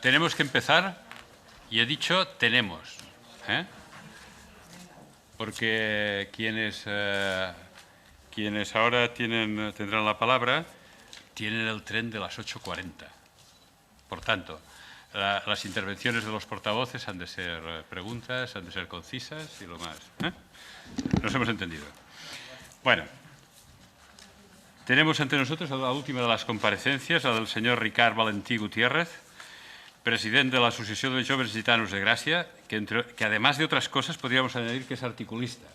Tenemos que empezar, y he dicho tenemos, porque quienes ahora tendrán la palabra tienen el tren de las 8:40. Por tanto, las intervenciones de los portavoces han de ser preguntas, han de ser concisas y lo más. Nos hemos entendido. Bueno, tenemos ante nosotros la última de las comparecencias, la del señor Ricard Valentí Gutiérrez, presidente de la Asociación de Jóvenes Gitanos de Gracia, que además de otras cosas podríamos añadir que es articulista,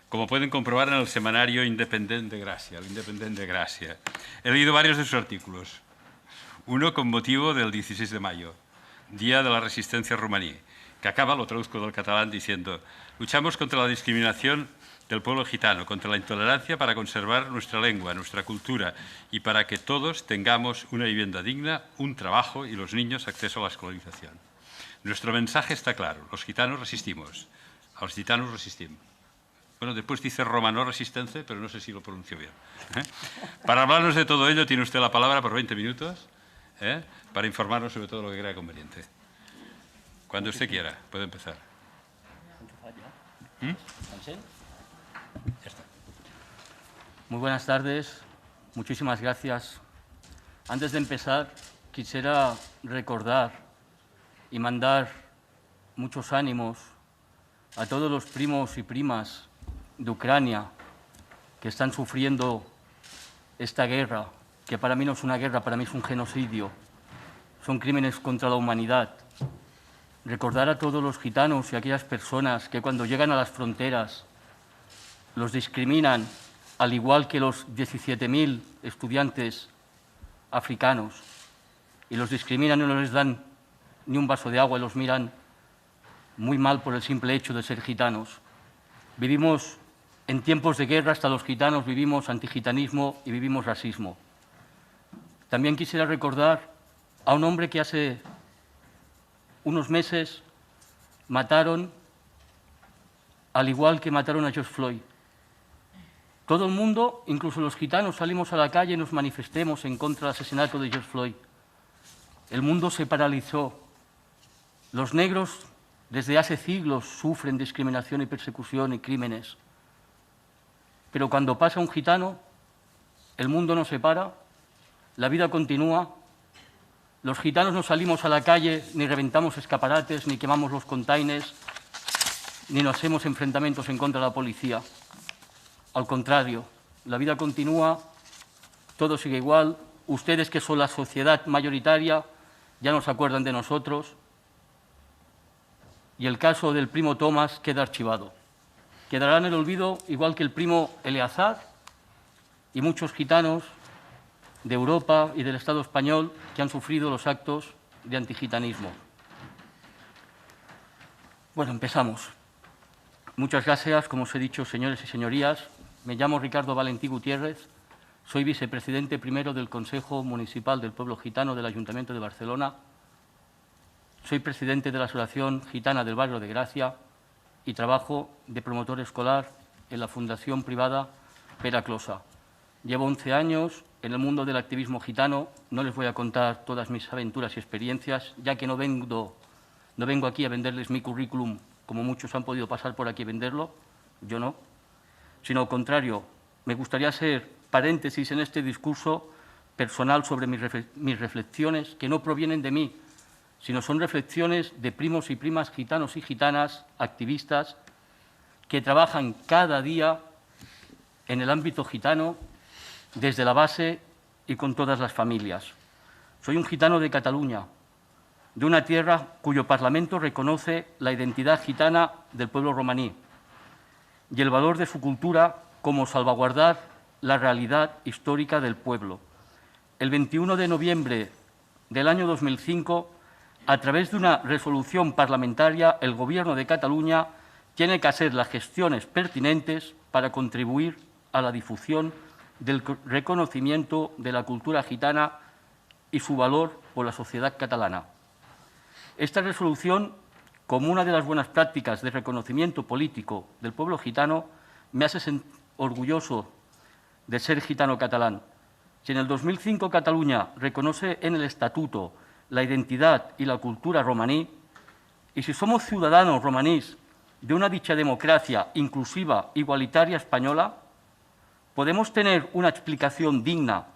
como pueden comprobar en el semanario Independent de Gracia, el Independent de Gracia. He leído varios de sus artículos. Uno con motivo del 16 de mayo, Día de la Resistencia Romaní, que acaba, lo traduzco del catalán, diciendo: luchamos contra la discriminación del pueblo gitano, contra la intolerancia para conservar nuestra lengua, nuestra cultura y para que todos tengamos una vivienda digna, un trabajo y los niños acceso a la escolarización. Nuestro mensaje está claro: los gitanos resistimos, a los gitanos resistimos. Bueno, después dice romano resistencia, pero no sé si lo pronuncio bien. Para hablarnos de todo ello tiene usted la palabra por 20 minutos, para informarnos sobre todo lo que crea conveniente. Cuando usted quiera, puede empezar. Ya está. Muy buenas tardes, muchísimas gracias. Antes de empezar, quisiera recordar y mandar muchos ánimos a todos los primos y primas de Ucrania que están sufriendo esta guerra, que para mí no es una guerra, para mí es un genocidio. Son crímenes contra la humanidad. Recordar a todos los gitanos y a aquellas personas que cuando llegan a las fronteras los discriminan, al igual que los 17.000 estudiantes africanos, y los discriminan y no les dan ni un vaso de agua y los miran muy mal por el simple hecho de ser gitanos. Vivimos en tiempos de guerra, hasta los gitanos vivimos antigitanismo y vivimos racismo. También quisiera recordar a un hombre que hace unos meses mataron, al igual que mataron a George Floyd. Todo el mundo, incluso los gitanos, salimos a la calle y nos manifestemos en contra del asesinato de George Floyd. El mundo se paralizó. Los negros desde hace siglos sufren discriminación y persecución y crímenes. Pero cuando pasa un gitano, el mundo no se para, la vida continúa. Los gitanos no salimos a la calle, ni reventamos escaparates, ni quemamos los containers, ni nos hacemos enfrentamientos en contra de la policía. Al contrario, la vida continúa, todo sigue igual. Ustedes, que son la sociedad mayoritaria, ya no se acuerdan de nosotros. Y el caso del primo Tomás queda archivado. Quedará en el olvido, igual que el primo Eleazar y muchos gitanos de Europa y del Estado español que han sufrido los actos de antigitanismo. Bueno, empezamos. Muchas gracias, como os he dicho, señores y señorías. Me llamo Ricardo Valentí Gutiérrez, soy vicepresidente primero del Consejo Municipal del Pueblo Gitano del Ayuntamiento de Barcelona. Soy presidente de la Asociación Gitana del Barrio de Gracia y trabajo de promotor escolar en la Fundación Privada Pere Closa. Llevo 11 años en el mundo del activismo gitano. No les voy a contar todas mis aventuras y experiencias, ya que no vengo aquí a venderles mi currículum, como muchos han podido pasar por aquí a venderlo, yo no, sino al contrario, me gustaría hacer paréntesis en este discurso personal sobre mis reflexiones, que no provienen de mí, sino son reflexiones de primos y primas gitanos y gitanas, activistas, que trabajan cada día en el ámbito gitano, desde la base y con todas las familias. Soy un gitano de Cataluña, de una tierra cuyo Parlamento reconoce la identidad gitana del pueblo romaní y el valor de su cultura como salvaguardar la realidad histórica del pueblo. El 21 de noviembre del año 2005, a través de una resolución parlamentaria, el Gobierno de Cataluña tiene que hacer las gestiones pertinentes para contribuir a la difusión del reconocimiento de la cultura gitana y su valor por la sociedad catalana. Esta resolución, como una de las buenas prácticas de reconocimiento político del pueblo gitano, me hace orgulloso de ser gitano catalán. Si en el 2005 Cataluña reconoce en el Estatuto la identidad y la cultura romaní, y si somos ciudadanos romanís de una dicha democracia inclusiva, igualitaria española, podemos tener una explicación digna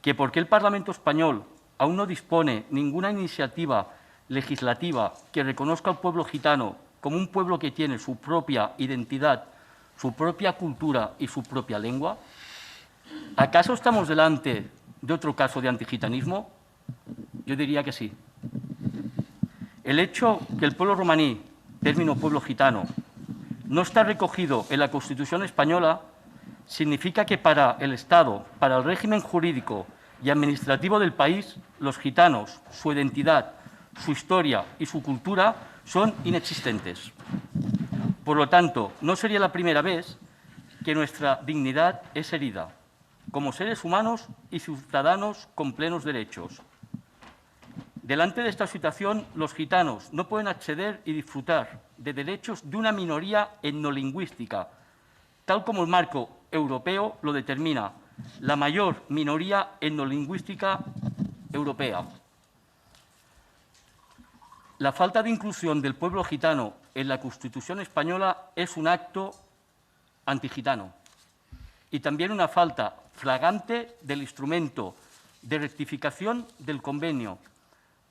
que por qué el Parlamento español aún no dispone ninguna iniciativa legislativa que reconozca al pueblo gitano como un pueblo que tiene su propia identidad, su propia cultura y su propia lengua. ¿Acaso estamos delante de otro caso de antigitanismo? Yo diría que sí. El hecho que el pueblo romaní, término pueblo gitano, no está recogido en la Constitución española significa que para el Estado, para el régimen jurídico y administrativo del país, los gitanos, su identidad, su historia y su cultura son inexistentes. Por lo tanto, no sería la primera vez que nuestra dignidad es herida, como seres humanos y ciudadanos con plenos derechos. Delante de esta situación, los gitanos no pueden acceder y disfrutar de derechos de una minoría etnolingüística, tal como el marco europeo lo determina, la mayor minoría etnolingüística europea. La falta de inclusión del pueblo gitano en la Constitución española es un acto antigitano y también una falta flagrante del instrumento de rectificación del convenio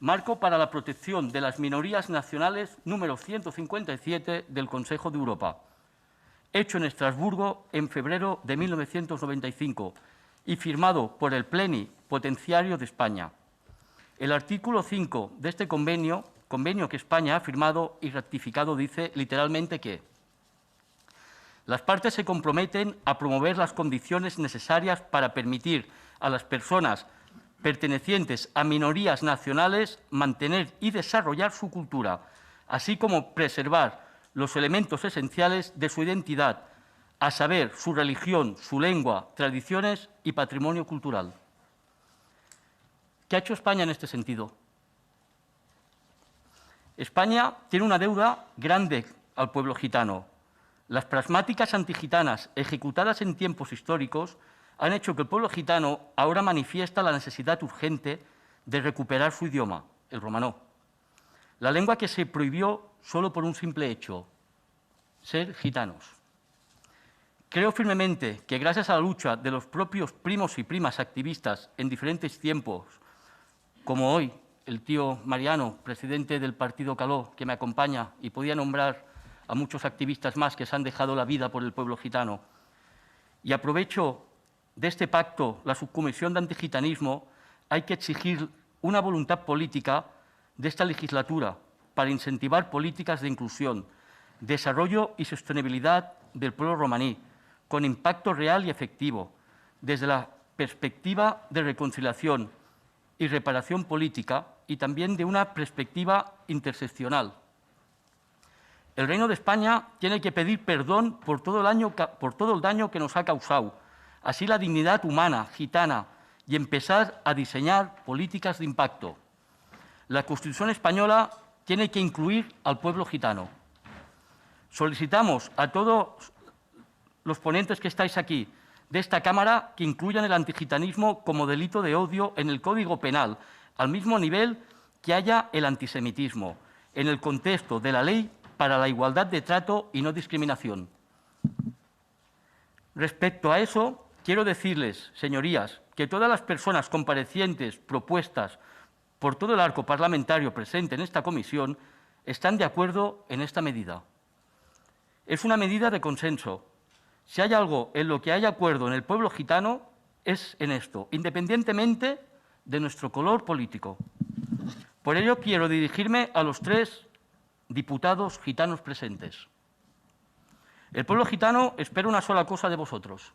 Marco para la protección de las minorías nacionales número 157 del Consejo de Europa, hecho en Estrasburgo en febrero de 1995 y firmado por el Plenipotenciario de España. El artículo 5 de este convenio que España ha firmado y ratificado, dice literalmente que las partes se comprometen a promover las condiciones necesarias para permitir a las personas pertenecientes a minorías nacionales mantener y desarrollar su cultura, así como preservar los elementos esenciales de su identidad, a saber, su religión, su lengua, tradiciones y patrimonio cultural. ¿Qué ha hecho España en este sentido? España tiene una deuda grande al pueblo gitano. Las pragmáticas antigitanas ejecutadas en tiempos históricos han hecho que el pueblo gitano ahora manifiesta la necesidad urgente de recuperar su idioma, el romanó, la lengua que se prohibió solo por un simple hecho, ser gitanos. Creo firmemente que gracias a la lucha de los propios primos y primas activistas en diferentes tiempos, como hoy el tío Mariano, presidente del partido Caló, que me acompaña, y podía nombrar a muchos activistas más que se han dejado la vida por el pueblo gitano, y aprovecho de este pacto, la subcomisión de antigitanismo, hay que exigir una voluntad política de esta legislatura para incentivar políticas de inclusión, desarrollo y sostenibilidad del pueblo romaní, con impacto real y efectivo, desde la perspectiva de reconciliación y reparación política y también de una perspectiva interseccional. El Reino de España tiene que pedir perdón por todo el daño que nos ha causado, así la dignidad humana gitana, y empezar a diseñar políticas de impacto. La Constitución española tiene que incluir al pueblo gitano. Solicitamos a todos los ponentes que estáis aquí de esta Cámara que incluyan el antigitanismo como delito de odio en el Código Penal, al mismo nivel que haya el antisemitismo, en el contexto de la Ley para la Igualdad de Trato y No Discriminación. Respecto a eso, quiero decirles, señorías, que todas las personas comparecientes propuestas por todo el arco parlamentario presente en esta comisión están de acuerdo en esta medida. Es una medida de consenso. Si hay algo en lo que hay acuerdo en el pueblo gitano, es en esto, independientemente de nuestro color político. Por ello, quiero dirigirme a los 3 diputados gitanos presentes. El pueblo gitano espera una sola cosa de vosotros,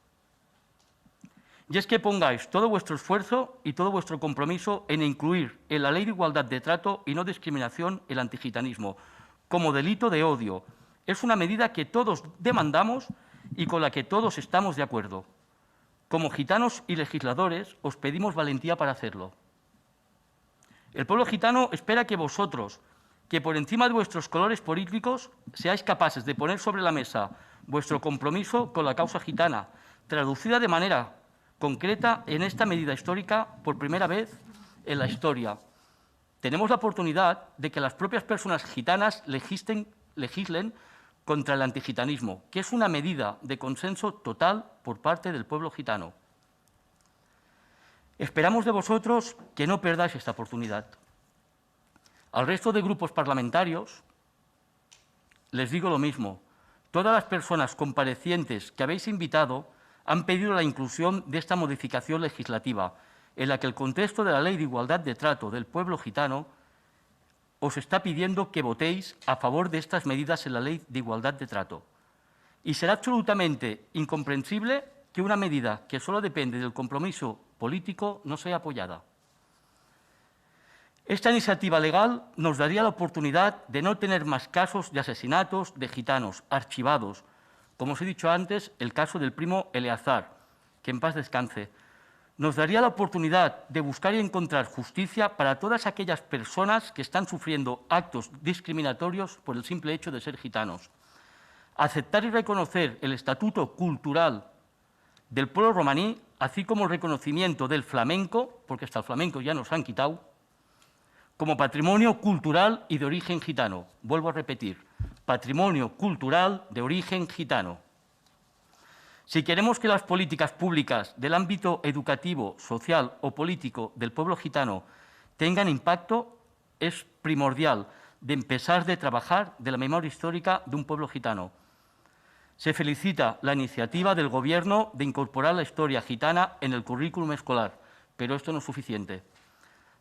y es que pongáis todo vuestro esfuerzo y todo vuestro compromiso en incluir en la Ley de Igualdad de Trato y No Discriminación el antigitanismo como delito de odio. Es una medida que todos demandamos y con la que todos estamos de acuerdo. Como gitanos y legisladores os pedimos valentía para hacerlo. El pueblo gitano espera que vosotros, que por encima de vuestros colores políticos, seáis capaces de poner sobre la mesa vuestro compromiso con la causa gitana, traducida de manera concreta en esta medida histórica por primera vez en la historia. tenemos la oportunidad de que las propias personas gitanas legislen contra el antigitanismo, que es una medida de consenso total por parte del pueblo gitano. Esperamos de vosotros que no perdáis esta oportunidad. Al resto de grupos parlamentarios les digo lo mismo. Todas las personas comparecientes que habéis invitado han pedido la inclusión de esta modificación legislativa, en la que el contexto de la Ley de Igualdad de Trato del pueblo gitano os está pidiendo que votéis a favor de estas medidas en la Ley de Igualdad de Trato. Y será absolutamente incomprensible que una medida que solo depende del compromiso político no sea apoyada. Esta iniciativa legal nos daría la oportunidad de no tener más casos de asesinatos de gitanos archivados, como os he dicho antes, el caso del primo Eleazar, que en paz descanse. Nos daría la oportunidad de buscar y encontrar justicia para todas aquellas personas que están sufriendo actos discriminatorios por el simple hecho de ser gitanos. Aceptar y reconocer el estatuto cultural del pueblo romaní, así como el reconocimiento del flamenco, porque hasta el flamenco ya nos han quitado, como patrimonio cultural y de origen gitano. Vuelvo a repetir, patrimonio cultural de origen gitano. Si queremos que las políticas públicas del ámbito educativo, social o político del pueblo gitano tengan impacto, es primordial de empezar a trabajar de la memoria histórica de un pueblo gitano. Se felicita la iniciativa del Gobierno de incorporar la historia gitana en el currículum escolar, pero esto no es suficiente.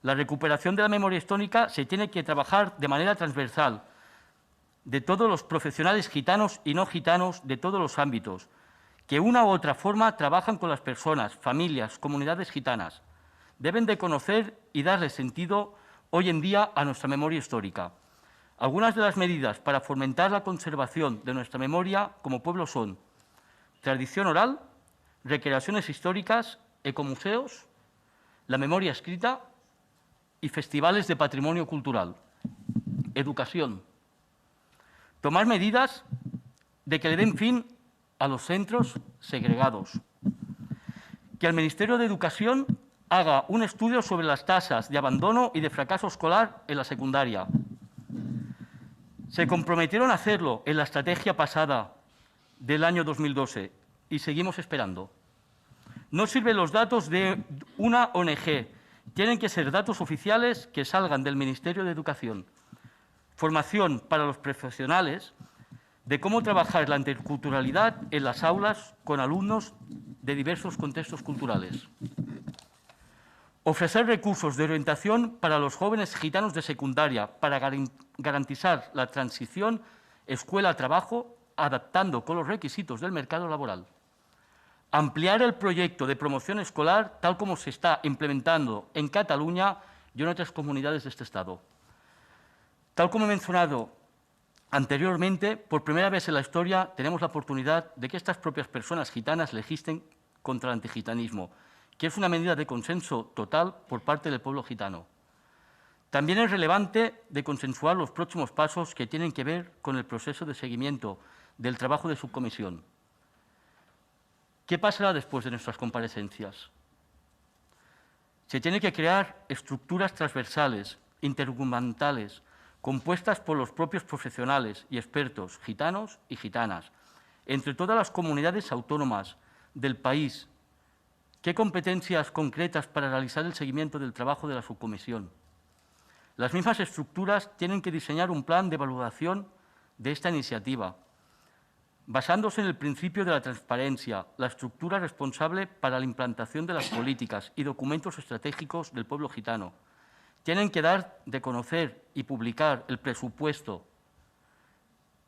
La recuperación de la memoria histórica se tiene que trabajar de manera transversal de todos los profesionales gitanos y no gitanos de todos los ámbitos, que de una u otra forma trabajan con las personas, familias, comunidades gitanas. Deben de conocer y darle sentido hoy en día a nuestra memoria histórica. Algunas de las medidas para fomentar la conservación de nuestra memoria como pueblo son tradición oral, recreaciones históricas, ecomuseos, la memoria escrita y festivales de patrimonio cultural. Educación. Tomar medidas de que le den fin a los centros segregados. Que el Ministerio de Educación haga un estudio sobre las tasas de abandono y de fracaso escolar en la secundaria. Se comprometieron a hacerlo en la estrategia pasada del año 2012 y seguimos esperando. No sirven los datos de una ONG, tienen que ser datos oficiales que salgan del Ministerio de Educación. Formación para los profesionales de cómo trabajar la interculturalidad en las aulas con alumnos de diversos contextos culturales. Ofrecer recursos de orientación para los jóvenes gitanos de secundaria para garantizar la transición escuela-trabajo, adaptando con los requisitos del mercado laboral. Ampliar el proyecto de promoción escolar tal como se está implementando en Cataluña y en otras comunidades de este Estado. Tal como he mencionado anteriormente, por primera vez en la historia tenemos la oportunidad de que estas propias personas gitanas legislen contra el antigitanismo, que es una medida de consenso total por parte del pueblo gitano. También es relevante de consensuar los próximos pasos que tienen que ver con el proceso de seguimiento del trabajo de subcomisión. ¿Qué pasará después de nuestras comparecencias? Se tienen que crear estructuras transversales, intergubernamentales, compuestas por los propios profesionales y expertos gitanos y gitanas, entre todas las comunidades autónomas del país. ¿Qué competencias concretas para realizar el seguimiento del trabajo de la subcomisión? Las mismas estructuras tienen que diseñar un plan de evaluación de esta iniciativa, basándose en el principio de la transparencia, la estructura responsable para la implantación de las políticas y documentos estratégicos del pueblo gitano. Tienen que dar de conocer y publicar el presupuesto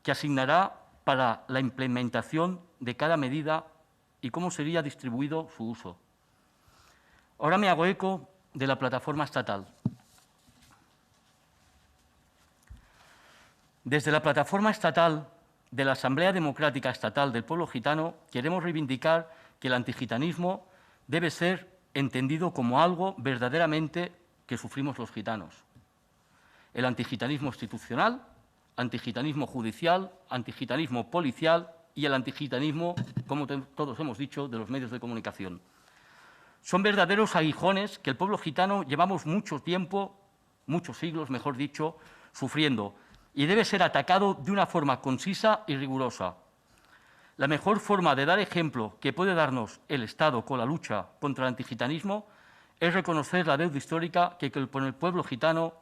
que asignará para la implementación de cada medida y cómo sería distribuido su uso. Ahora me hago eco de la plataforma estatal. Desde la plataforma estatal de la Asamblea Democrática Estatal del Pueblo Gitano queremos reivindicar que el antigitanismo debe ser entendido como algo verdaderamente que sufrimos los gitanos. El antigitanismo institucional, antigitanismo judicial, antigitanismo policial y el antigitanismo, como todos hemos dicho, de los medios de comunicación. Son verdaderos aguijones que el pueblo gitano llevamos mucho tiempo muchos siglos, mejor dicho, sufriendo, y debe ser atacado de una forma concisa y rigurosa. La mejor forma de dar ejemplo que puede darnos el Estado con la lucha contra el antigitanismo es reconocer la deuda histórica que con el pueblo gitano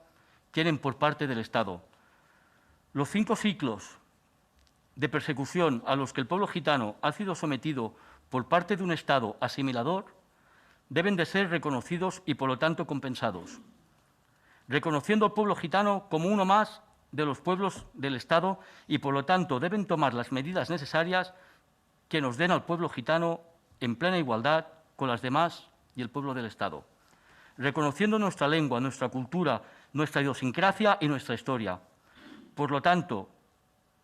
tienen por parte del Estado. Los 5 ciclos de persecución a los que el pueblo gitano ha sido sometido por parte de un Estado asimilador deben de ser reconocidos y, por lo tanto, compensados, reconociendo al pueblo gitano como uno más de los pueblos del Estado y, por lo tanto, deben tomar las medidas necesarias que nos den al pueblo gitano en plena igualdad con las demás y el pueblo del Estado, reconociendo nuestra lengua, nuestra cultura, nuestra idiosincrasia y nuestra historia. Por lo tanto,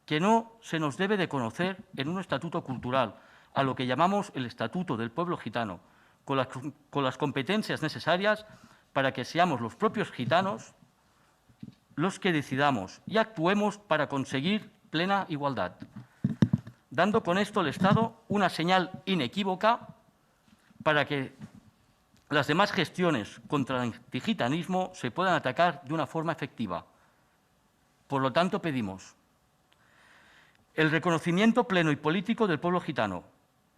que no se nos debe de conocer en un estatuto cultural, a lo que llamamos el Estatuto del Pueblo Gitano, con las competencias necesarias para que seamos los propios gitanos los que decidamos y actuemos para conseguir plena igualdad, dando con esto al Estado una señal inequívoca para que las demás gestiones contra el antigitanismo se puedan atacar de una forma efectiva. Por lo tanto, pedimos el reconocimiento pleno y político del pueblo gitano,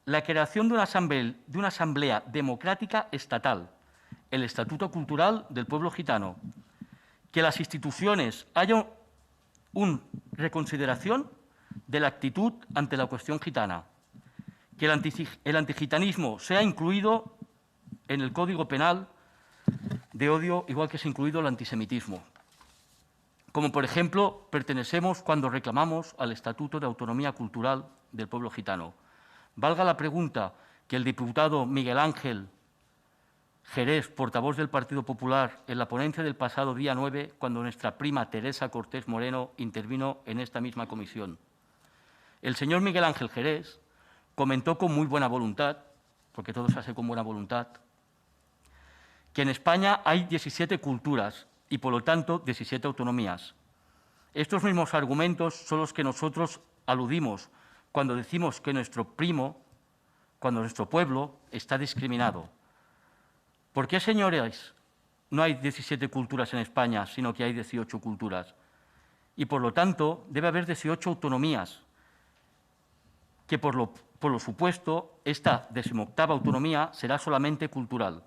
la creación de una asamblea democrática estatal, el Estatuto Cultural del Pueblo Gitano, que las instituciones haya una reconsideración de la actitud ante la cuestión gitana, que el antigitanismo sea incluido en el Código Penal de odio, igual que es incluido el antisemitismo. Como, por ejemplo, pertenecemos cuando reclamamos al Estatuto de Autonomía Cultural del Pueblo Gitano. Valga la pregunta que el diputado Miguel Ángel Jerez, portavoz del Partido Popular, en la ponencia del pasado día 9, cuando nuestra prima Teresa Cortés Moreno intervino en esta misma comisión. El señor Miguel Ángel Jerez comentó con muy buena voluntad, porque todo se hace con buena voluntad, que en España hay 17 culturas y, por lo tanto, 17 autonomías. Estos mismos argumentos son los que nosotros aludimos cuando decimos que nuestro pueblo está discriminado. ¿Por qué, señores, no hay 17 culturas en España, sino que hay 18 culturas? Y, por lo tanto, debe haber 18 autonomías, que por lo supuesto, esta 18ª autonomía será solamente cultural.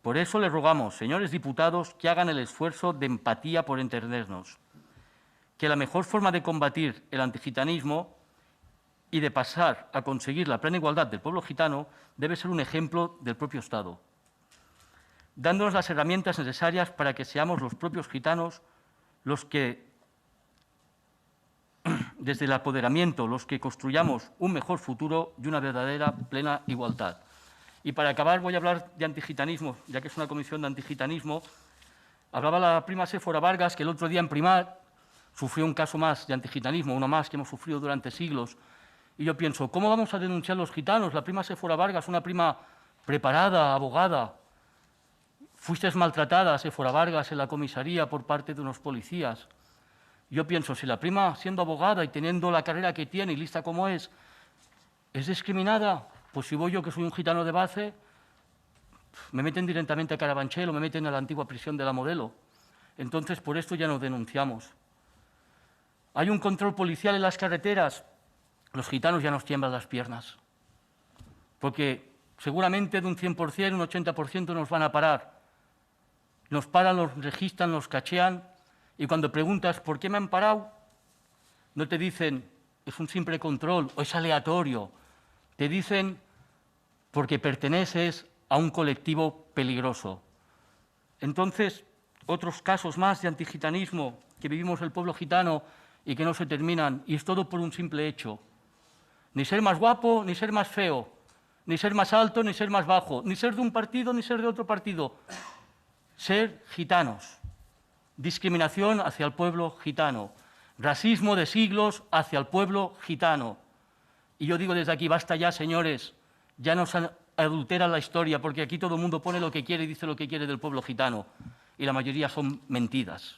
Por eso les rogamos, señores diputados, que hagan el esfuerzo de empatía por entendernos, que la mejor forma de combatir el antigitanismo y de pasar a conseguir la plena igualdad del pueblo gitano debe ser un ejemplo del propio Estado, dándonos las herramientas necesarias para que seamos los propios gitanos los que, desde el apoderamiento, los que construyamos un mejor futuro y una verdadera plena igualdad. Y para acabar voy a hablar de antigitanismo, ya que es una comisión de antigitanismo. Hablaba la prima Séfora Vargas, que el otro día en Primar sufrió un caso más de antigitanismo, uno más que hemos sufrido durante siglos. Y yo pienso, ¿cómo vamos a denunciar los gitanos? La prima Séfora Vargas, una prima preparada, abogada. Fuiste maltratada, Séfora Vargas, en la comisaría por parte de unos policías. Yo pienso, si la prima, siendo abogada y teniendo la carrera que tiene y lista como es discriminada, pues si voy yo, que soy un gitano de base, me meten directamente a Carabanchel o me meten a la antigua prisión de la Modelo. Entonces, por esto ya nos denunciamos. Hay un control policial en las carreteras. Los gitanos ya nos tiemblan las piernas. Porque seguramente de un 100%, un 80% nos van a parar. Nos paran, nos registran, nos cachean. Y cuando preguntas, ¿por qué me han parado? No te dicen, es un simple control o es aleatorio. Te dicen, porque perteneces a un colectivo peligroso. Entonces, otros casos más de antigitanismo que vivimos el pueblo gitano y que no se terminan, y es todo por un simple hecho. Ni ser más guapo, ni ser más feo, ni ser más alto, ni ser más bajo, ni ser de un partido, ni ser de otro partido. Ser gitanos. Discriminación hacia el pueblo gitano. Racismo de siglos hacia el pueblo gitano. Y yo digo desde aquí, basta ya, señores, ya nos adulteran la historia, porque aquí todo el mundo pone lo que quiere y dice lo que quiere del pueblo gitano, y la mayoría son mentiras.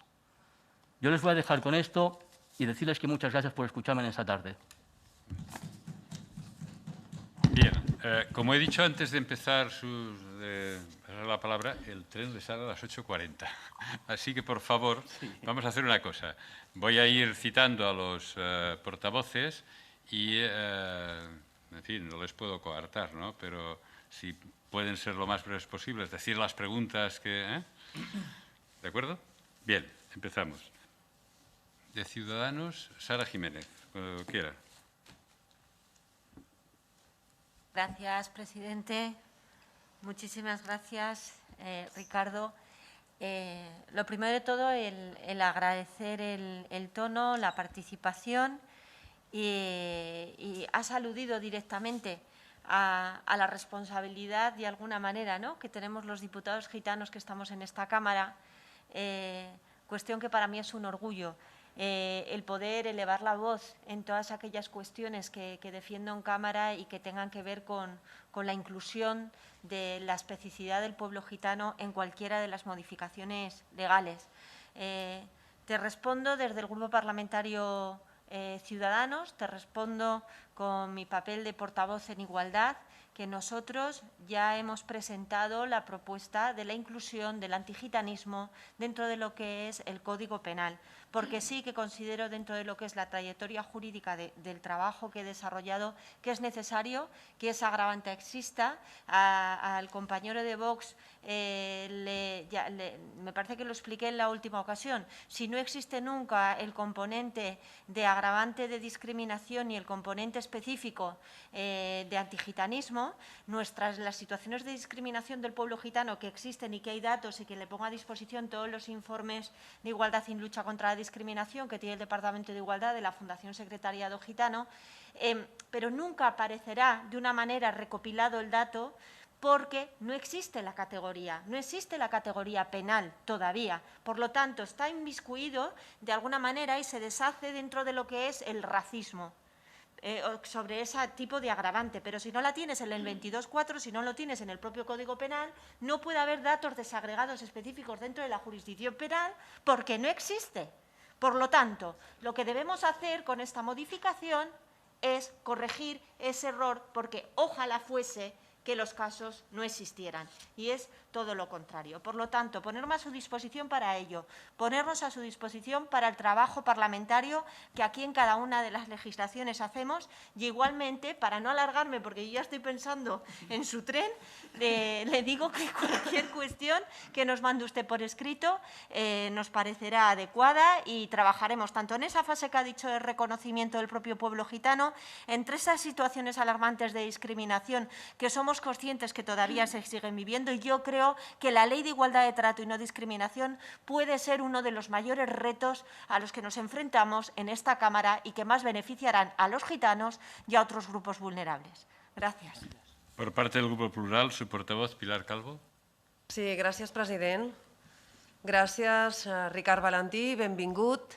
Yo les voy a dejar con esto y decirles que muchas gracias por escucharme en esta tarde. Bien, como he dicho antes de empezar sus de pasar la palabra, el tren le sale a las 8:40. Así que, por favor, vamos a hacer una cosa. Voy a ir citando a los portavoces y, en fin, no les puedo coartar, ¿no? Pero si pueden ser lo más breves posible, es decir, las preguntas que... ¿De acuerdo? Bien, empezamos. De Ciudadanos, Sara Jiménez, cuando quiera. Gracias, presidente. Muchísimas gracias, Ricardo. Lo primero de todo, el agradecer el tono, la participación y has aludido directamente a la responsabilidad, de alguna manera, ¿no?, que tenemos los diputados gitanos que estamos en esta Cámara, cuestión que para mí es un orgullo. El poder elevar la voz en todas aquellas cuestiones que defiendo en Cámara y que tengan que ver con la inclusión de la especificidad del pueblo gitano en cualquiera de las modificaciones legales. Te respondo desde el Grupo Parlamentario Ciudadanos, te respondo con mi papel de portavoz en igualdad, que nosotros ya hemos presentado la propuesta de la inclusión del antigitanismo dentro de lo que es el Código Penal, porque sí que considero, dentro de lo que es la trayectoria jurídica del trabajo que he desarrollado, que es necesario que esa agravante exista. Al compañero de Vox me parece que lo expliqué en la última ocasión. Si no existe nunca el componente de agravante de discriminación y el componente específico de antigitanismo, las situaciones de discriminación del pueblo gitano que existen y que hay datos y que le pongo a disposición todos los informes de igualdad y lucha contra la discriminación que tiene el Departamento de Igualdad de la Fundación Secretariado Gitano, pero nunca aparecerá de una manera recopilado el dato porque no existe la categoría penal todavía. Por lo tanto, está inmiscuido de alguna manera y se deshace dentro de lo que es el racismo. Sobre ese tipo de agravante, pero si no la tienes en el 22.4, si no lo tienes en el propio Código Penal, no puede haber datos desagregados específicos dentro de la jurisdicción penal porque no existe. Por lo tanto, lo que debemos hacer con esta modificación es corregir ese error, porque ojalá fuese que los casos no existieran, y es todo lo contrario. Por lo tanto, ponerme a su disposición para ello, ponernos a su disposición para el trabajo parlamentario que aquí en cada una de las legislaciones hacemos, y igualmente, para no alargarme, porque yo ya estoy pensando en su tren, le digo que cualquier cuestión que nos mande usted por escrito nos parecerá adecuada y trabajaremos tanto en esa fase que ha dicho de reconocimiento del propio pueblo gitano, entre esas situaciones alarmantes de discriminación que somos conscientes que todavía se siguen viviendo, y yo creo que la Ley de Igualdad de Trato y No Discriminación puede ser uno de los mayores retos a los que nos enfrentamos en esta Cámara y que más beneficiarán a los gitanos y a otros grupos vulnerables. Gracias. Por parte del Grupo Plural, su portavoz, Pilar Calvo. Sí, gràcies, president. Gracias, Ricard Valentí, benvingut.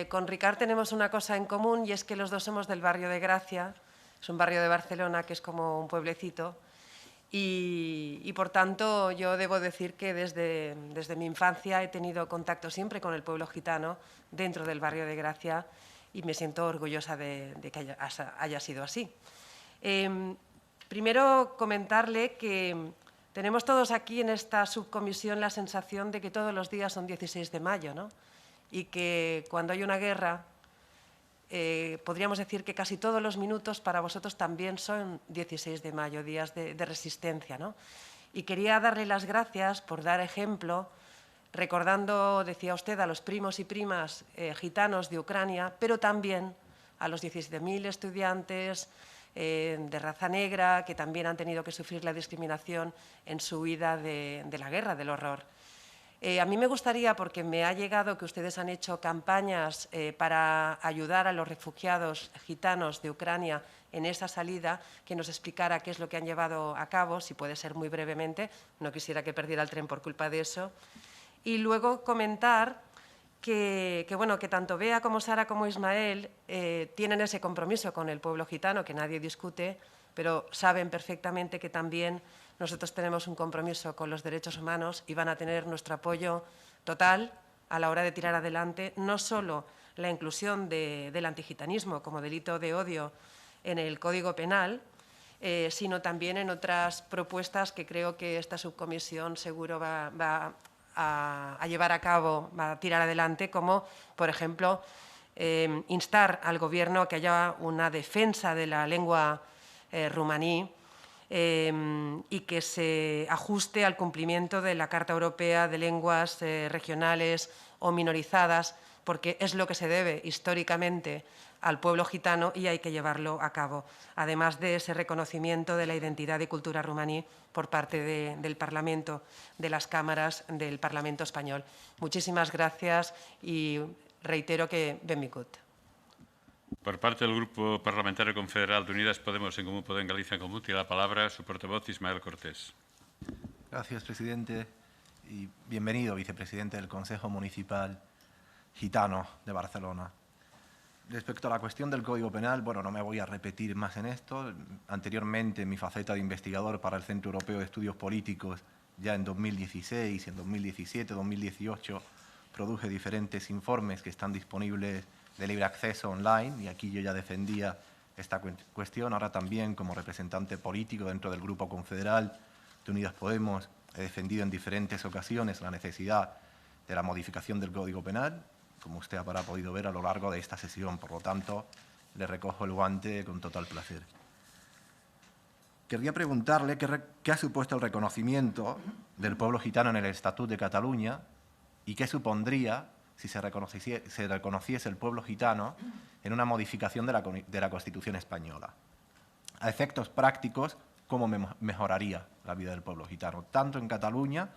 Con Ricard tenemos una cosa en común y es que los dos somos del barrio de Gracia. Es un barrio de Barcelona que es como un pueblecito. Y por tanto, yo debo decir que desde mi infancia he tenido contacto siempre con el pueblo gitano dentro del barrio de Gracia y me siento orgullosa de que haya sido así. Primero, comentarle que tenemos todos aquí en esta subcomisión la sensación de que todos los días son 16 de mayo, ¿no? Y que cuando hay una guerra, podríamos decir que casi todos los minutos para vosotros también son 16 de mayo, días de resistencia, ¿no? Y quería darle las gracias por dar ejemplo, recordando, decía usted, a los primos y primas gitanos de Ucrania, pero también a los 17.000 estudiantes de raza negra que también han tenido que sufrir la discriminación en su huida de la guerra, del horror. A mí me gustaría, porque me ha llegado que ustedes han hecho campañas para ayudar a los refugiados gitanos de Ucrania en esa salida, que nos explicara qué es lo que han llevado a cabo, si puede ser muy brevemente, no quisiera que perdiera el tren por culpa de eso. Y luego comentar que tanto Bea como Sara como Ismael tienen ese compromiso con el pueblo gitano, que nadie discute, pero saben perfectamente que también nosotros tenemos un compromiso con los derechos humanos y van a tener nuestro apoyo total a la hora de tirar adelante no solo la inclusión del antigitanismo como delito de odio en el Código Penal, sino también en otras propuestas que creo que esta subcomisión seguro va a llevar a cabo, va a tirar adelante, como, por ejemplo, instar al Gobierno a que haya una defensa de la lengua rumaní y que se ajuste al cumplimiento de la Carta Europea de Lenguas Regionales o Minorizadas, porque es lo que se debe históricamente al pueblo gitano y hay que llevarlo a cabo, además de ese reconocimiento de la identidad y cultura rumaní por parte del Parlamento, de las cámaras del Parlamento español. Muchísimas gracias y reitero que benvingut. Por parte del Grupo Parlamentario Confederal de Unidas Podemos en Comú Podem Galicia en Comú, tiene la palabra su portavoz Ismael Cortés. Gracias, presidente, y bienvenido, vicepresidente del Consejo Municipal Gitano de Barcelona. Respecto a la cuestión del Código Penal, bueno, no me voy a repetir más en esto. Anteriormente, en mi faceta de investigador para el Centro Europeo de Estudios Políticos, ya en 2016, en 2017, 2018, produje diferentes informes que están disponibles de libre acceso online, y aquí yo ya defendía esta cuestión. Ahora también, como representante político dentro del Grupo Confederal de Unidas Podemos, he defendido en diferentes ocasiones la necesidad de la modificación del Código Penal, como usted habrá podido ver a lo largo de esta sesión. Por lo tanto, le recojo el guante con total placer. Querría preguntarle qué ha supuesto el reconocimiento del pueblo gitano en el Estatut de Cataluña y qué supondría si se reconociese el pueblo gitano en una modificación de la Constitución española. A efectos prácticos, ¿cómo mejoraría la vida del pueblo gitano, tanto en Cataluña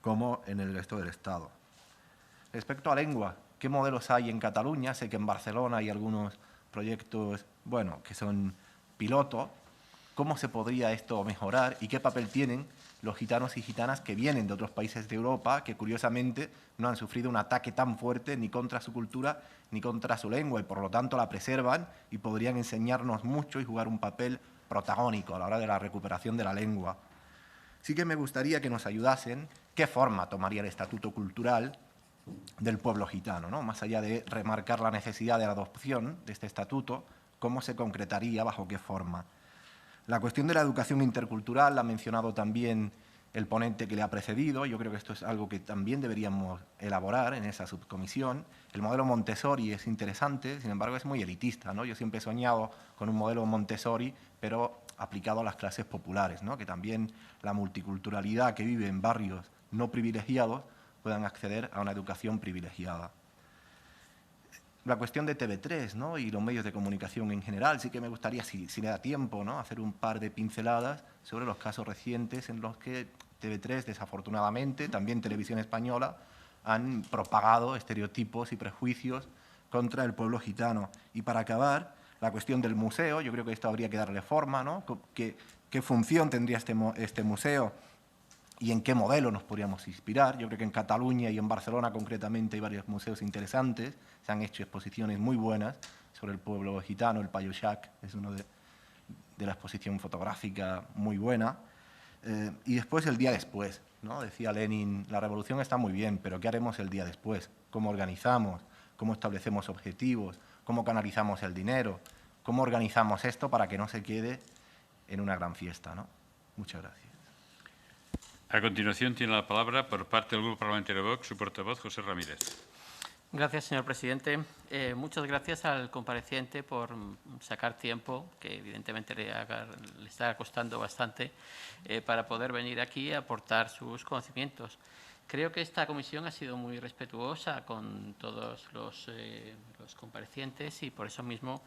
como en el resto del Estado? Respecto a lengua, ¿qué modelos hay en Cataluña? Sé que en Barcelona hay algunos proyectos, bueno, que son piloto. ¿Cómo se podría esto mejorar y qué papel tienen los gitanos y gitanas que vienen de otros países de Europa, que curiosamente no han sufrido un ataque tan fuerte ni contra su cultura ni contra su lengua, y por lo tanto la preservan y podrían enseñarnos mucho y jugar un papel protagónico a la hora de la recuperación de la lengua? Sí que me gustaría que nos ayudasen qué forma tomaría el Estatuto Cultural del pueblo gitano, ¿no? Más allá de remarcar la necesidad de la adopción de este estatuto, ¿cómo se concretaría, bajo qué forma? La cuestión de la educación intercultural la ha mencionado también el ponente que le ha precedido. Yo creo que esto es algo que también deberíamos elaborar en esa subcomisión. El modelo Montessori es interesante, sin embargo es muy elitista, ¿no? Yo siempre he soñado con un modelo Montessori, pero aplicado a las clases populares, ¿no? Que también la multiculturalidad que vive en barrios no privilegiados puedan acceder a una educación privilegiada. La cuestión de TV3, ¿no? Y los medios de comunicación en general, sí que me gustaría, si le da tiempo, ¿no? Hacer un par de pinceladas sobre los casos recientes en los que TV3, desafortunadamente, también Televisión Española, han propagado estereotipos y prejuicios contra el pueblo gitano. Y para acabar, la cuestión del museo, yo creo que esto habría que darle forma, ¿no? ¿Qué función tendría este museo? ¿Y en qué modelo nos podríamos inspirar? Yo creo que en Cataluña y en Barcelona concretamente hay varios museos interesantes. Se han hecho exposiciones muy buenas sobre el pueblo gitano. El Payoxac es uno de la exposición fotográfica muy buena. Y después el día después, ¿no? Decía Lenin, la revolución está muy bien, pero ¿qué haremos el día después? ¿Cómo organizamos? ¿Cómo establecemos objetivos? ¿Cómo canalizamos el dinero? ¿Cómo organizamos esto para que no se quede en una gran fiesta, ¿no? Muchas gracias. A continuación tiene la palabra, por parte del Grupo Parlamentario Vox, su portavoz, José Ramírez. Gracias, señor presidente. Muchas gracias al compareciente por sacar tiempo, que evidentemente le está costando bastante, para poder venir aquí a aportar sus conocimientos. Creo que esta comisión ha sido muy respetuosa con todos los comparecientes y por eso mismo,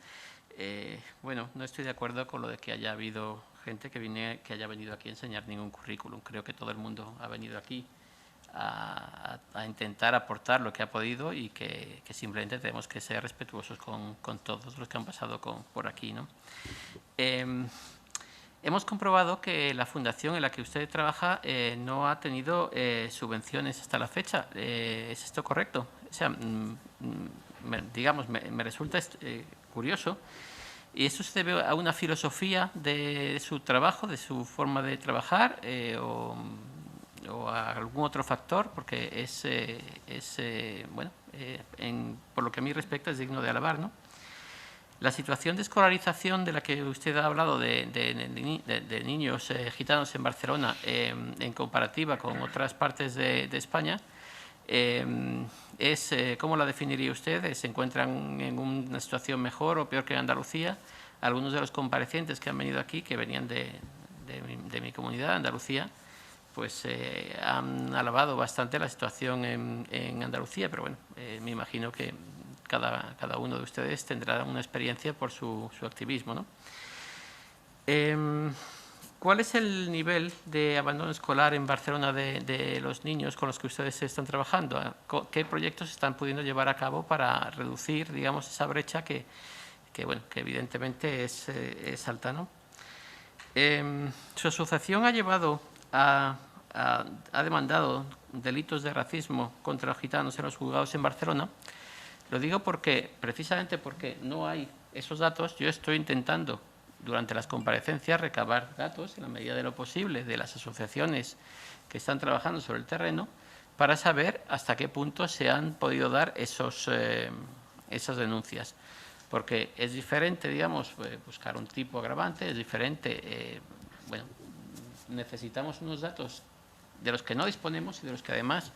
bueno, no estoy de acuerdo con lo de que haya habido gente que haya venido aquí a enseñar ningún currículum. Creo que todo el mundo ha venido aquí a intentar aportar lo que ha podido y que simplemente tenemos que ser respetuosos con todos los que han pasado por aquí, ¿no? Hemos comprobado que la fundación en la que usted trabaja no ha tenido subvenciones hasta la fecha. ¿Es esto correcto? O sea, digamos, me resulta curioso. ¿Y eso se debe a una filosofía de su trabajo, de su forma de trabajar o a algún otro factor? Porque bueno, por lo que a mí respecta es digno de alabar, ¿no? La situación de escolarización de la que usted ha hablado de niños gitanos en Barcelona en comparativa con otras partes de España, ¿cómo la definiría usted? ¿Se encuentran en una situación mejor o peor que en Andalucía? Algunos de los comparecientes que han venido aquí, que venían de mi comunidad, Andalucía, pues han alabado bastante la situación en Andalucía, pero bueno, me imagino que cada uno de ustedes tendrá una experiencia por su activismo, ¿no? ¿Cuál es el nivel de abandono escolar en Barcelona de los niños con los que ustedes están trabajando? ¿Qué proyectos están pudiendo llevar a cabo para reducir, digamos, esa brecha que evidentemente es alta, ¿no? Su asociación ha demandado delitos de racismo contra los gitanos en los juzgados en Barcelona. Lo digo precisamente porque no hay esos datos. Yo estoy intentando, durante las comparecencias, recabar datos en la medida de lo posible de las asociaciones que están trabajando sobre el terreno para saber hasta qué punto se han podido dar esas denuncias. Porque es diferente, digamos, buscar un tipo agravante, es diferente. Necesitamos unos datos de los que no disponemos y de los que además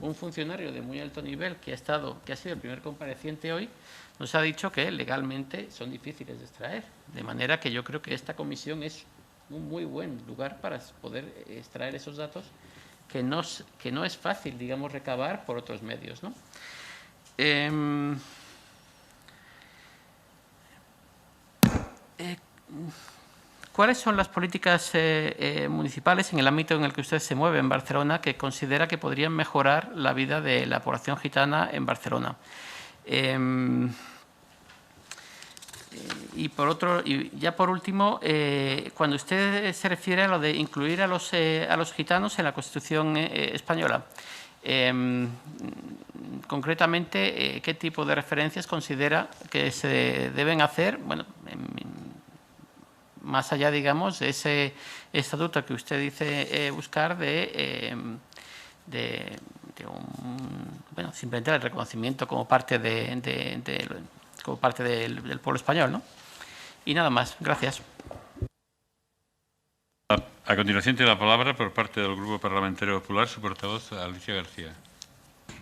un funcionario de muy alto nivel que ha sido el primer compareciente hoy, nos ha dicho que legalmente son difíciles de extraer. De manera que yo creo que esta comisión es un muy buen lugar para poder extraer esos datos que no es fácil, digamos, recabar por otros medios, ¿no? ¿Cuáles son las políticas municipales en el ámbito en el que usted se mueve en Barcelona que considera que podrían mejorar la vida de la población gitana en Barcelona? Y ya por último, cuando usted se refiere a lo de incluir a los gitanos en la Constitución española, concretamente, ¿qué tipo de referencias considera que se deben hacer? Bueno, más allá, digamos, de ese estatuto que usted dice buscar simplemente el reconocimiento como parte del pueblo español, ¿no? Y nada más. Gracias. A continuación tiene la palabra por parte del Grupo Parlamentario Popular su portavoz, Alicia García.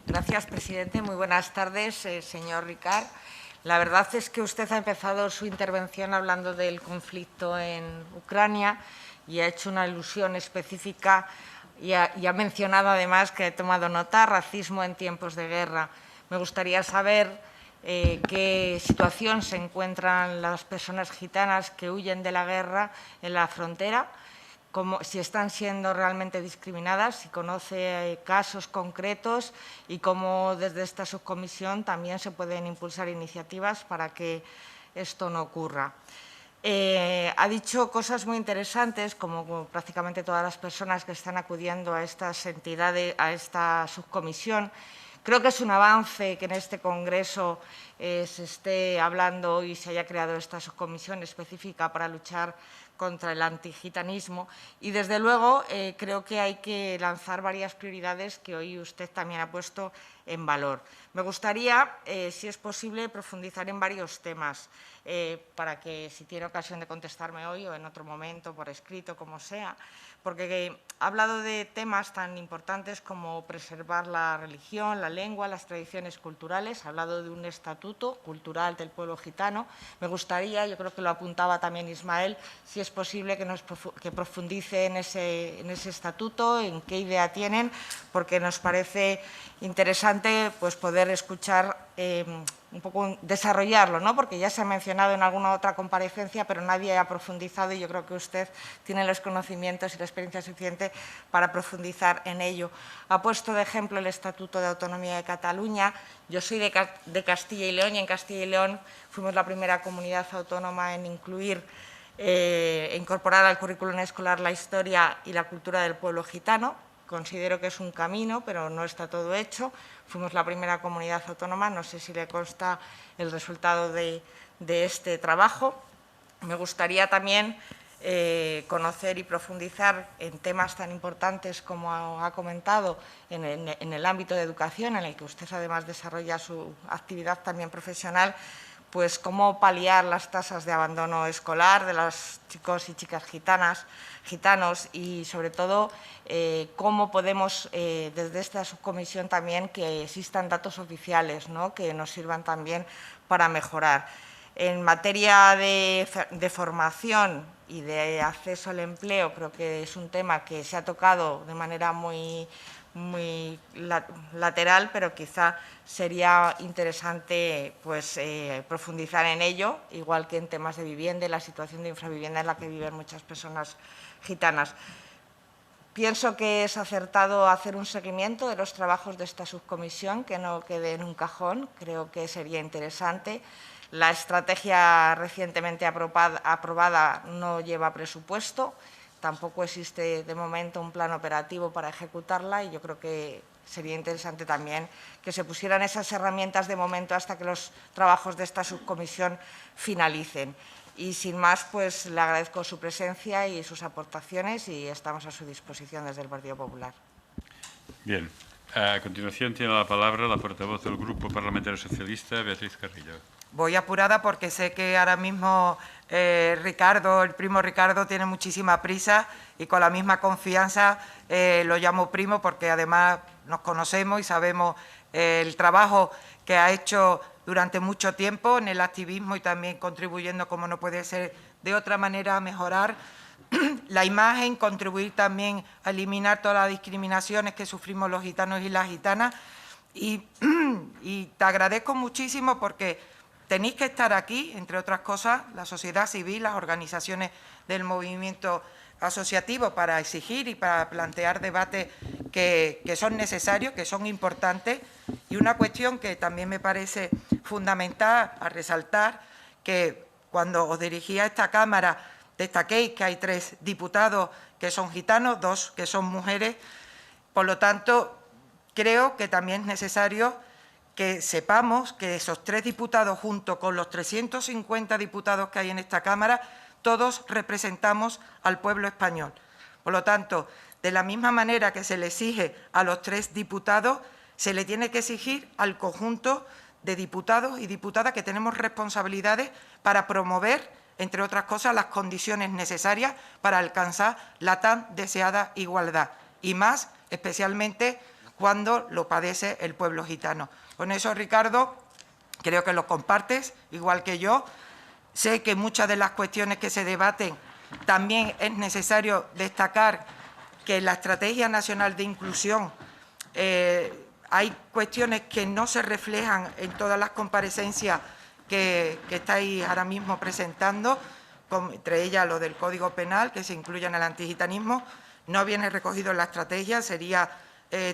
Gracias, presidente. Muy buenas tardes, señor Ricard. La verdad es que usted ha empezado su intervención hablando del conflicto en Ucrania y ha hecho una alusión específica y ha mencionado además, que he tomado nota, racismo en tiempos de guerra. Me gustaría saber qué situación se encuentran las personas gitanas que huyen de la guerra en la frontera, si están siendo realmente discriminadas, si conoce casos concretos y cómo desde esta subcomisión también se pueden impulsar iniciativas para que esto no ocurra. Ha dicho cosas muy interesantes, como prácticamente todas las personas que están acudiendo a estas entidades, a esta subcomisión. Creo que es un avance que en este Congreso se esté hablando y se haya creado esta subcomisión específica para luchar contra el antigitanismo y, desde luego, creo que hay que lanzar varias prioridades que hoy usted también ha puesto en valor. Me gustaría, si es posible, profundizar en varios temas para que, si tiene ocasión de contestarme hoy o en otro momento, por escrito, como sea, porque ha hablado de temas tan importantes como preservar la religión, la lengua, las tradiciones culturales, ha hablado de un estatuto cultural del pueblo gitano. Me gustaría, yo creo que lo apuntaba también Ismael, si es posible que profundice en ese estatuto, en qué idea tienen, porque nos parece interesante pues, poder escuchar un poco desarrollarlo, ¿no? Porque ya se ha mencionado en alguna otra comparecencia, pero nadie ha profundizado y yo creo que usted tiene los conocimientos y la experiencia suficiente para profundizar en ello. Ha puesto de ejemplo el Estatuto de Autonomía de Cataluña. Yo soy de Castilla y León y en Castilla y León fuimos la primera comunidad autónoma en incluir incorporar al currículum escolar la historia y la cultura del pueblo gitano. Considero que es un camino, pero no está todo hecho. Fuimos la primera comunidad autónoma, no sé si le consta el resultado de este trabajo. Me gustaría también conocer y profundizar en temas tan importantes como ha comentado en el ámbito de educación, en el que usted además desarrolla su actividad también profesional, pues cómo paliar las tasas de abandono escolar de los chicos y chicas gitanos y, sobre todo, cómo podemos, desde esta subcomisión también, que existan datos oficiales, ¿no?, que nos sirvan también para mejorar. En materia de formación y de acceso al empleo, creo que es un tema que se ha tocado de manera muy lateral, pero quizá sería interesante pues, profundizar en ello, igual que en temas de vivienda y la situación de infravivienda en la que viven muchas personas gitanas. Pienso que es acertado hacer un seguimiento de los trabajos de esta subcomisión, que no quede en un cajón, creo que sería interesante. La estrategia recientemente aprobada no lleva presupuesto, tampoco existe de momento un plan operativo para ejecutarla y yo creo que sería interesante también que se pusieran esas herramientas de momento hasta que los trabajos de esta subcomisión finalicen. Y sin más, pues le agradezco su presencia y sus aportaciones y estamos a su disposición desde el Partido Popular. Bien. A continuación tiene la palabra la portavoz del Grupo Parlamentario Socialista, Beatriz Carrillo. Voy apurada porque sé que ahora mismo el primo Ricardo, tiene muchísima prisa y con la misma confianza lo llamo primo porque además nos conocemos y sabemos el trabajo que ha hecho durante mucho tiempo en el activismo y también contribuyendo, como no puede ser de otra manera, a mejorar la imagen, contribuir también a eliminar todas las discriminaciones que sufrimos los gitanos y las gitanas. Y te agradezco muchísimo porque tenéis que estar aquí, entre otras cosas, la sociedad civil, las organizaciones del movimiento asociativo, para exigir y para plantear debates que son necesarios, que son importantes. Y una cuestión que también me parece fundamental a resaltar, que cuando os dirigí a esta Cámara destaquéis que hay 3 diputados que son gitanos, 2 que son mujeres. Por lo tanto, creo que también es necesario que sepamos que esos 3 diputados, junto con los 350 diputados que hay en esta Cámara, todos representamos al pueblo español. Por lo tanto, de la misma manera que se le exige a los 3 diputados, se le tiene que exigir al conjunto de diputados y diputadas que tenemos responsabilidades para promover, entre otras cosas, las condiciones necesarias para alcanzar la tan deseada igualdad, y más especialmente cuando lo padece el pueblo gitano. Con eso, Ricardo, creo que lo compartes, igual que yo. Sé que muchas de las cuestiones que se debaten también es necesario destacar que en la Estrategia Nacional de Inclusión hay cuestiones que no se reflejan en todas las comparecencias que estáis ahora mismo presentando, entre ellas lo del Código Penal, que se incluye en el antigitanismo, no viene recogido en la estrategia. Sería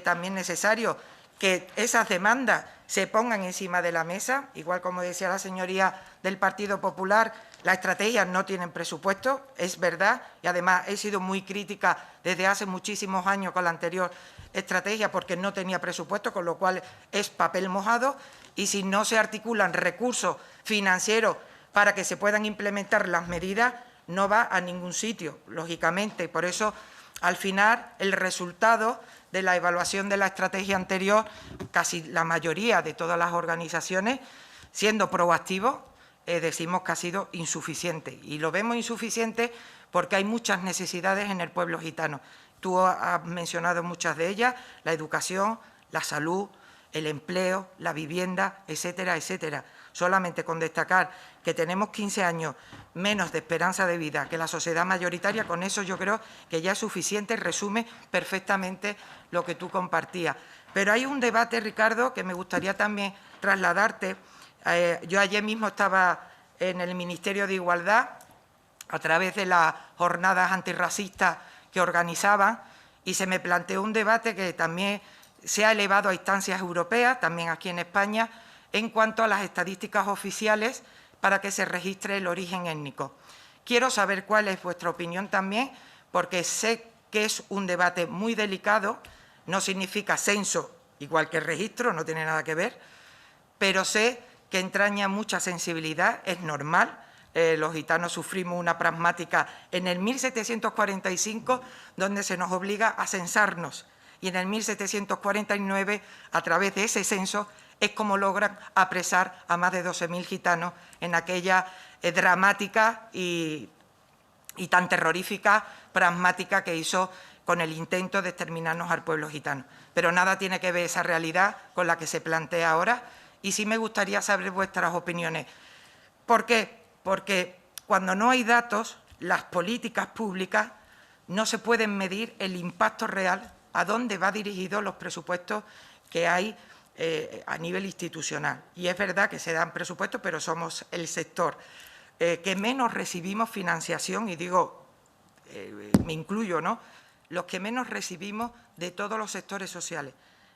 también necesario que esas demandas se pongan encima de la mesa, igual como decía la señoría del Partido Popular, las estrategias no tienen presupuesto, es verdad, y además he sido muy crítica desde hace muchísimos años con la anterior estrategia porque no tenía presupuesto, con lo cual es papel mojado, y si no se articulan recursos financieros para que se puedan implementar las medidas, no va a ningún sitio, lógicamente. Por eso, al final, el resultado de la evaluación de la estrategia anterior, casi la mayoría de todas las organizaciones, siendo proactivos, decimos que ha sido insuficiente. Y lo vemos insuficiente porque hay muchas necesidades en el pueblo gitano. Tú has mencionado muchas de ellas: la educación, la salud, el empleo, la vivienda, etcétera, etcétera. Solamente con destacar que tenemos 15 años menos de esperanza de vida que la sociedad mayoritaria, con eso yo creo que ya es suficiente, resume perfectamente lo que tú compartías. Pero hay un debate, Ricardo, que me gustaría también trasladarte. Yo ayer mismo estaba en el Ministerio de Igualdad a través de las jornadas antirracistas que organizaban y se me planteó un debate que también se ha elevado a instancias europeas, también aquí en España, en cuanto a las estadísticas oficiales para que se registre el origen étnico. Quiero saber cuál es vuestra opinión también, porque sé que es un debate muy delicado, no significa censo igual que registro, no tiene nada que ver, pero sé que entraña mucha sensibilidad, es normal. Los gitanos sufrimos una pragmática en el 1745, donde se nos obliga a censarnos, y en el 1749, a través de ese censo, es como logran apresar a más de 12.000 gitanos en aquella dramática y tan terrorífica pragmática que hizo con el intento de exterminarnos al pueblo gitano. Pero nada tiene que ver esa realidad con la que se plantea ahora, y sí me gustaría saber vuestras opiniones. ¿Por qué? Porque cuando no hay datos, las políticas públicas no se pueden medir el impacto real, a dónde va dirigidos los presupuestos que hay a nivel institucional. Y es verdad que se dan presupuestos, pero somos el sector que menos recibimos financiación, y digo, me incluyo, ¿no?, los que menos recibimos de todos los sectores sociales.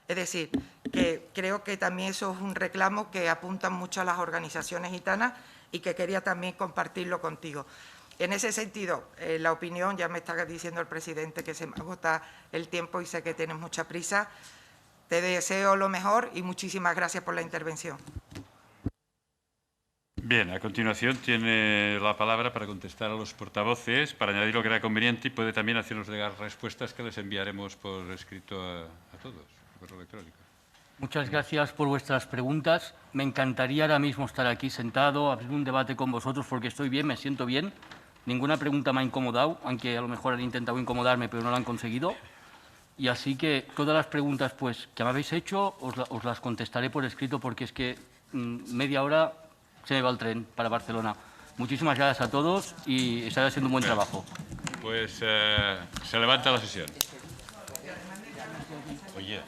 Es decir, que creo que también eso es un reclamo que apuntan mucho a las organizaciones gitanas y que quería también compartirlo contigo. En ese sentido, la opinión, ya me está diciendo el presidente que se me agota el tiempo y sé que tienes mucha prisa. Te deseo lo mejor y muchísimas gracias por la intervención. Bien, a continuación tiene la palabra para contestar a los portavoces, para añadir lo que era conveniente, y puede también hacernos llegar respuestas que les enviaremos por escrito a todos, por correo electrónico. Muchas gracias por vuestras preguntas. Me encantaría ahora mismo estar aquí sentado, abrir un debate con vosotros, porque estoy bien, me siento bien. Ninguna pregunta me ha incomodado, aunque a lo mejor han intentado incomodarme, pero no lo han conseguido. Y así que todas las preguntas que me habéis hecho os las contestaré por escrito, porque es que media hora se me va el tren para Barcelona. Muchísimas gracias a todos y estáis haciendo un buen trabajo. Pues se levanta la sesión. Oye.